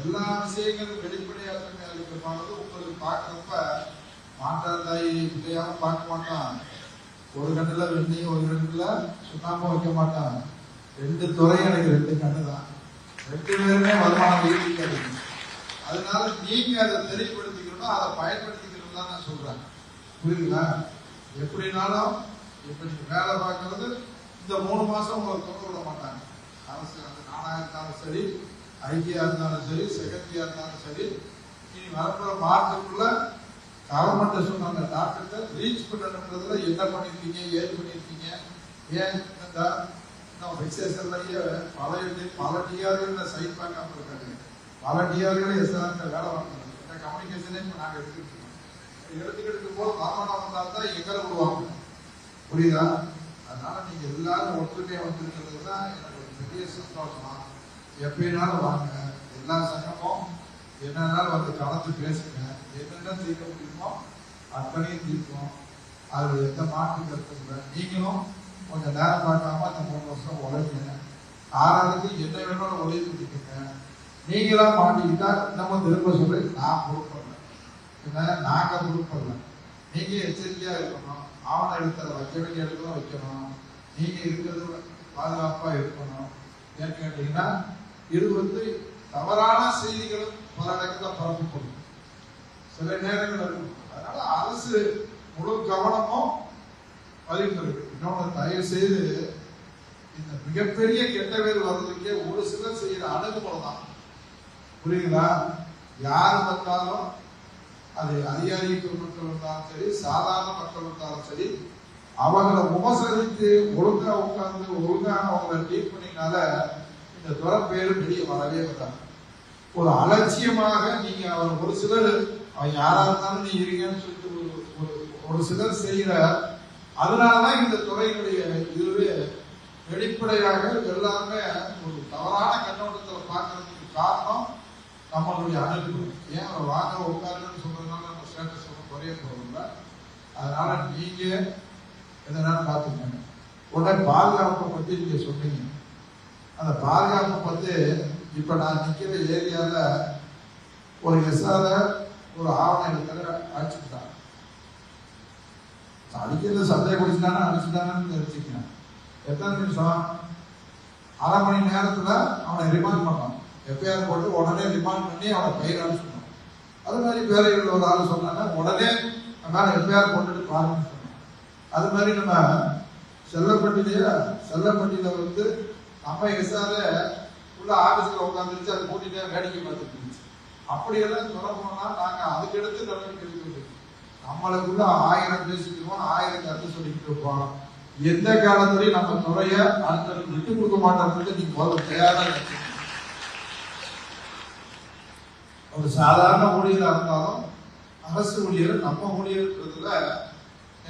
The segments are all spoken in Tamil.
எல்லா விஷயங்களும் வெளிப்படையாக அளிக்கப்படுறது உங்களுக்கு பார்க்கறப்ப மாற்றாந்தாய் பிள்ளையாம பார்க்க மாட்டான். ஒரு கண்ணுல வெண்ணி ஒரு கண்ணுல சுண்ணாம வைக்க மாட்டான். 2 துறையும் எனக்கு 2 கண்ணு தான். 2 பேருமே வருமானம் ஈட்டிக்காது. அதனால நீங்க அதை தெளிவுபடுத்திக்கணும், அதை பயன்படுத்திக்கணும் தான் நான் சொல்றேன். புரியுதுங்களா? எப்படினாலும் இப்ப நீங்க வேலை பார்க்கறது இந்த 3 மாசம் உங்களுக்கு தொங்க விட மாட்டாங்க. அரசு அந்த நானா இருந்தாலும் சரி, ஐக்கியா இருந்தாலும் சரி, செகண்டியா இருந்தாலும் சரி, நீ வரப்புற மார்க்குள்ள கவர்மெண்ட் சொன்னாங்க டாக்டர்கிட்ட ரீச் பண்ணணுன்றதுல என்ன பண்ணிருக்கீங்க, ஏது பண்ணிருக்கீங்க, ஏன் விசேஷன்லயே பல டிஆர்கள் சைட் பார்க்காம இருக்காங்க. பல டிஆர்கள் எஸ்ஆர்ட்ட வேலை வாங்குறாங்க. கம்யூனிகேஷனே இப்ப நாங்க எடுத்துக்கிட்டு எடுத்துக்கிட்டு போது காரணம் வந்தால்தான் எங்களை விடுவாங்க. புரியுதா? அதனால நீங்க எல்லாரும் ஒற்றுமையா வந்திருக்கிறது தான் எனக்கு ஒரு பெரிய சந்தோஷமா. எப்படினாலும் வாங்க, எல்லா சங்கமும் என்னன்னாலும் வந்து கலந்து பேசுங்க. என்னென்ன தீர்க்க முடியுமோ அத்தனையும் தீர்க்கும். அது எந்த மாற்று கருத்து இல்லை. நீங்களும் கொஞ்சம் நேரம் பார்க்காம அந்த 3 வருஷம் உழைங்க. 6வது என்ன வேணாலும் உதவி பண்ணிக்கோங்க. நீங்களா மாட்டிக்கிட்டா இன்னமும் திரும்ப சொல்லி நான் பொறுப்படல, என்ன நாங்க பொறுப்படல. நீங்க எச்சரிக்கையா இருக்கணும். ஆவணம் எடுத்த வைக்க வேண்டிய இடத்துல வைக்கணும். நீங்க இருக்கிறது பாதுகாப்பா இருக்கணும். ஏன்னு கேட்டீங்கன்னா இது தவறான செய்திகளும் பல இடத்துல பரப்பப்படும், சில நேரங்கள் இருக்கும். அதனால அரசு முழு கவனமும் பதிவு. இன்னொன்று, தயவு செய்து இந்த மிகப்பெரிய கெட்ட பேர் வர்றதுக்கே ஒரு சிலர் செய்யற அணுகுமுறை தான். புரியுங்களா? யாரு வந்தாலும் அது அதிகாரிகள் மக்கள் இருந்தாலும் சரி, சாதாரண மக்கள் இருந்தாலும் சரி, அவங்களை விமர்சனித்து ஒழுங்கா உட்கார்ந்து ஒழுங்கா அவங்களை டீல் பண்ணினால இந்த துறை பேரு வெளியே வரவே வராது. ஒரு அலட்சியமாக நீங்க அவர் ஒரு சிலர் அவன் யாரா இருந்தாலும் நீ இருக்கேன்னு சொல்லிட்டு ஒரு சிலர் செய்யற, அதனாலதான் இந்த துறையினுடைய இதுவே வெளிப்படையாக எல்லாருமே ஒரு தவறான கண்ணோட்டத்தில் பார்க்கறதுக்கு காரணம் நம்மளுடைய அணுகு. ஏன் அவர் வாங்க உட்காருன்னு சொல்றதுனால நம்ம ஸ்டேட்டஸ் குறைய போறதில்ல. அதனால நீங்க எதனாலும் பார்த்துக்கோங்க. உடனே பாதுகாப்பை பத்தி நீங்க சொன்னீங்க. அந்த பாதுகாப்பை பத்தி இப்ப நான் நிக்கிற ஏரியால ஒரு எஸ்ஆர ஒரு ஆவணம் எடுக்கிற அடிச்சுட்டான். அடிக்கிறது சந்தையை குடிச்சுட்டானா அடிச்சுட்டானு தெரிஞ்சுக்கணும். எத்தனை நிமிஷம்? அரை மணி நேரத்துல அவனை ரிமாண்ட் பண்ணான். எஃப்ஐஆர் போட்டு உடனே ரிமாண்ட் பண்ணி அவனை பெயர் அனுப்பிச்சுட்டான். அது மாதிரி பேரையில் ஒரு ஆள் சொன்னாங்க, உடனே மேல எஃப்ஐஆர் போட்டுட்டு பாருன்னு சொன்னான். அது மாதிரி நம்ம செல்லப்பட்டியில நம்ம எஸ்ஆர் உள்ள ஆபீஸ்ல உட்காந்துருச்சு, அது கூட்டிட்டே வேடிக்கை பார்த்துட்டு இருந்துச்சு. அப்படியெல்லாம் சொல்ல போனா நாங்க அதுக்கு எடுத்து நடவடிக்கை எடுக்க. நம்மளுக்குள்ள 1000 பேசிக்குவோம், 1000 கருத்து சொல்லிக்கிட்டு இருப்போம். எந்த காலத்துலயும் நம்ம துறைய அடுத்த விட்டு கொடுக்க மாட்டோம்னு நீங்க முதல்ல தயாரா இருக்கு. ஒரு சாதாரண ஊழியராக இருந்தாலும் அரசு ஊழியர் நம்ம ஊழியர்ன்றதுல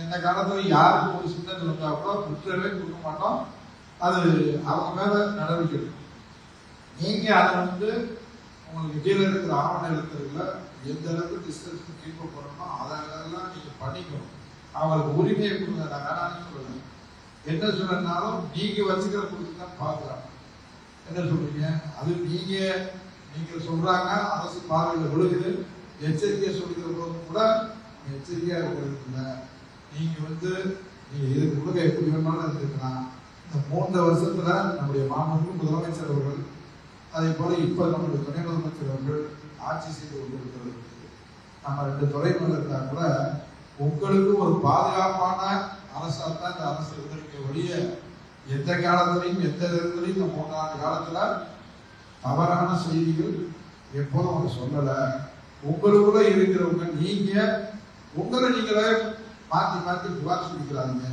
எந்த காலத்துல யாருக்கும் ஒரு சிந்தனை இருந்தா கூட குற்றவே கொடுக்க மாட்டோம். அது அவங்க மேல நடவடிக்கை எடுக்கும். நீங்க அதை உங்களுக்கு கீழே இருக்கிற ஆவண எழுத்துறதுல எந்த அளவுக்கு டிஸ்டன்ஸ் கீப் பண்ணணுமோ அதெல்லாம் நீங்க பண்ணிக்கணும். அவங்களுக்கு உரிமையை கொடுங்க. நான் வேணான்னு சொல்லுங்க. என்ன சொல்லனாலும் நீங்க வச்சுக்கிற கொடுத்து தான் பாக்குறாங்க. என்ன சொல்றீங்க? அது நீங்க சொல்றாங்க, அரசு பார்வையில் விழுகுது. எச்சரிக்கையை சொல்லிக்கிற போது கூட எச்சரிக்கையா இருக்கிறது இல்லை. நீங்க நீங்க இதுக்கு கொடுக்க எப்படி வேணாலும் இருந்துக்கலாம். இந்த 3 வருஷத்துல நம்முடைய மாண்புமிகு முதலமைச்சர் அவர்கள், அதே போல இப்ப நம்முடைய துணை முதலமைச்சர் அவர்கள் ஆட்சி செய்து கொண்டிருக்கிறது. நம்ம 2 துறை மேல இருந்தா கூட உங்களுக்கு ஒரு பாதுகாப்பான அரசா தான் இந்த அரசு இருந்திருக்க ஒழிய எந்த காலத்திலையும் எந்த இடத்துலையும் இந்த 3 ஆண்டு காலத்துல தவறான செய்திகள் எப்போதும் அவங்க சொல்லல. உங்களுக்குள்ள இருக்கிறவங்க உங்களை நீங்களே மாத்தி புகார் சொல்லிக்கிறாங்க.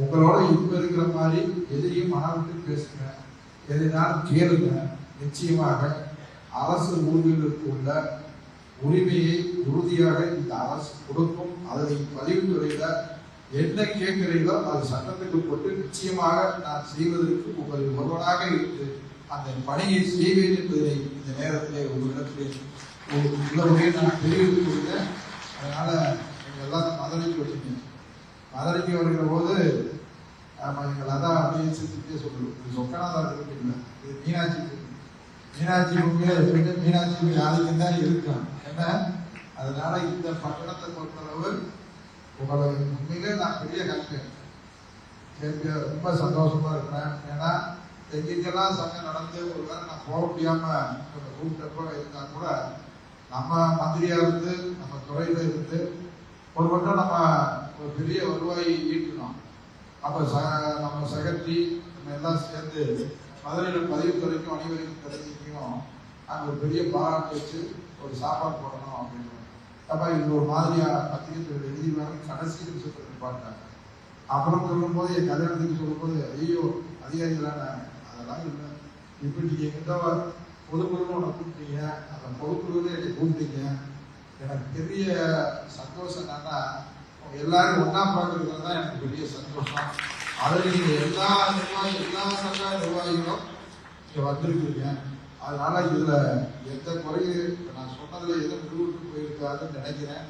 உங்களோட இப்ப இருக்கிற மாதிரி எதிரியும் மனவிட்டு பேசுங்க, எதினாலும் கேளுங்க. நிச்சயமாக அரசு ஊழியர்களுக்கு உள்ள உரிமையை உறுதியாக இந்த அரசு கொடுக்கும். அதை பதிவுத்துறையில என்ன கேட்கிறீங்களோ அது சட்டத்துக்கு போட்டு நிச்சயமாக நான் செய்வதற்கு உங்கள் ஒருவனாக இருந்து அந்த பணியை செய்வேன் என்பதை இந்த நேரத்திலே உங்களிடத்திலே நான் தெரிவித்துக் கொள்கிறேன். அதனால நீங்க எல்லாரும் மதுரைக்கு வச்சுங்க. மதுரைக்கு வருகிற போது எங்கள் அதான் அப்படியே சிரிச்சுட்டே சொல்லுவோம், இது சொக்கநாதா இருக்கு இல்லை, இது மீனாட்சி மீனாட்சி உண்மையில எப்பவுமே மீனாட்சி ஆதிக்கம் தான் இருக்கும். என்ன அதனால இந்த பட்டணத்தை பொறுத்தளவு உங்களை உண்மையிலே நான் பெரிய கல்வியன் ரொம்ப சந்தோஷமா இருக்கிறேன். ஏன்னா எங்கெங்கெல்லாம் சங்கம் நடந்து ஒரு வேளை நான் போக முடியாம கூப்பிட்டப்ப இருந்தா கூட நம்ம மந்திரியா இருந்து நம்ம துறையில இருந்து ஒரு மட்டும் நம்ம ஒரு பெரிய வருவாயை ஈட்டணும். அப்ப நம்ம செக்ரட்டரி நம்ம எல்லாம் சேர்ந்து மதுரையில் பதிவுத்துறைக்கும் அணிவரைக்கும் கல்விக்கும் அங்கே ஒரு பெரிய பாராட்டு வச்சு ஒரு சாப்பாடு போடணும் அப்படின்னு. அப்ப இது ஒரு மாதிரியா பத்திரிகை எழுதி வர கடைசி நிமிஷத்துக்கு பார்த்தாங்க. அப்புறம் சொல்லும்போது என் கல்யாணத்துக்கு சொல்லும்போது ஐயோ அதிகாரிகளான அதெல்லாம் இல்லை, இப்படி நீங்க எங்கிட்ட பொதுக்குழுன்னு ஒன்று கூப்பிட்டீங்க, அந்த பொதுக்குழுன்னு என்னை கூப்பிட்டீங்க, எனக்கு பெரிய சந்தோஷம் என்னன்னா எல்லாரும் ஒன்னா பார்க்கறதுல தான் எனக்கு பெரிய சந்தோஷம். அதில் நீங்க எல்லா சங்க நிர்வாகிகளும் இங்க வந்திருக்கீங்க. அதனால இதுல எந்த குறையும் நான் சொன்னதுல எதுவும் விடுபட்டு போயிருக்காதுன்னு நினைக்கிறேன்.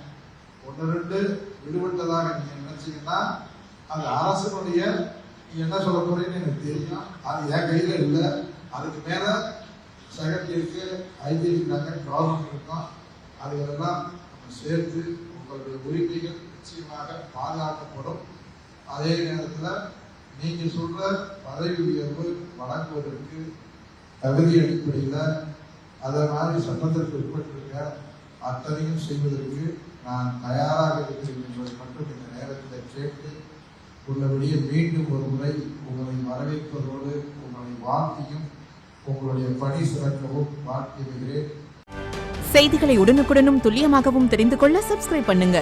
ஒன்று ரெண்டு விடுபட்டதாக நீங்க நினைச்சீங்கன்னா அது அரசனுடைய என்ன சொல்ல போறீங்கன்னு எனக்கு தெரியும். அது என் கையில இல்லை. அதுக்கு மேல செக்ரட்டரி இருக்கு, ஐடி இருக்காங்க, கவர்மெண்ட் இருக்கும். அதுகளெல்லாம் நம்ம சேர்த்து உங்களுடைய உரிமைகள் நிச்சயமாக பாதுகாக்கப்படும். அதே நேரத்தில் நீங்க சொல்ற பதவி உயர்வு வழங்குவதற்கு தகுதி அடிப்படையில் அதை மாதிரி சட்டத்திற்கு உட்பட்டிருக்க அத்தனையும் செய்வதற்கு நான் தயாராக இருக்கிறேன் என்பதை மட்டும் இந்த நேரத்தில் கேட்டு உள்ளபடியே மீண்டும் ஒரு முறை உங்களை வரவேற்பதோடு உங்களை வாழ்த்தியும் உங்களுடைய பணி சிறக்கவும் வாழ்த்தி வருகிறேன். செய்திகளை உடனுக்குடனும் துல்லியமாகவும் தெரிந்து கொள்ள சப்ஸ்கிரைப் பண்ணுங்க.